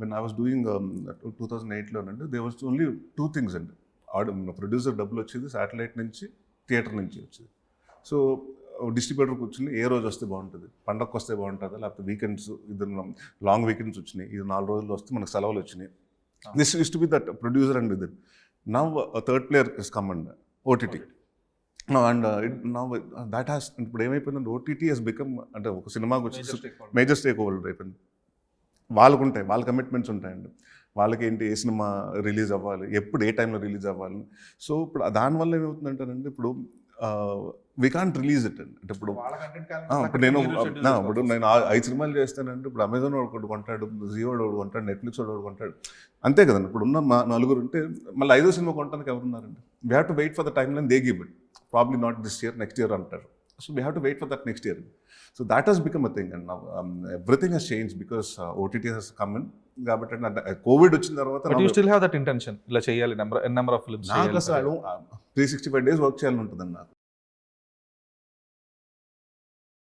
When I was doing 2008లోనండి they was only 2 things అండి. Producer డబ్బులు వచ్చేది శాటిలైట్ నుంచి, థియేటర్ నుంచి వచ్చేది. సో డిస్ట్రిబ్యూటర్ కూర్చుని ఏ రోజు వస్తే బాగుంటుంది, పండగకు వస్తే బాగుంటుందా, లేకపోతే వీకెండ్స్, ఇది లాంగ్ వీకెండ్స్ వచ్చినాయి, ఇది 4 రోజులు వస్తే మనకు సెలవులు వచ్చినాయి. This used to be that producer and ఇది. Now third player is come and OTT. And that has, ఇప్పుడు ఏమైపోయిందంటే ఓటీటీ హెస్ బికమ్, అంటే ఒక సినిమాకి వచ్చి మేజర్ స్టేక్ హోల్డర్ అయిపోయింది. వాళ్ళకు ఉంటాయి, వాళ్ళ కమిట్మెంట్స్ ఉంటాయండి. వాళ్ళకి ఏంటి, ఏ సినిమా రిలీజ్ అవ్వాలి, ఎప్పుడు ఏ టైంలో రిలీజ్ అవ్వాలి. సో ఇప్పుడు దానివల్ల ఏమవుతుందంటేనండి, ఇప్పుడు వీ కాంట్ రిలీజ్ ఇట్ అండి. అంటే ఇప్పుడు నేను 5 సినిమాలు చేస్తానంటే, ఇప్పుడు అమెజాన్ ఒకటి కొంటాడు, జియో ఒకటి కొంటాడు, నెట్ఫ్లిక్స్ ఒకటి కొంటాడు, అంతే కదండి. ఇప్పుడు ఉన్న మా నలుగురు ఉంటే మళ్ళీ 5వ సినిమా కొనడానికి ఎవరున్నారండి? We have to wait for the timeline they give it, probably not this year, next year అంటారు. So we have to wait for that next year. So that has become a thing and now everything has change because OTT has come in. కాబట్టి Covid వచ్చిన తర్వాత but you still have that intention, ఇలా చేయాలి, number of films. నాకు అసలు 365 days work చేయాలని ఉంటుందండి నాకు.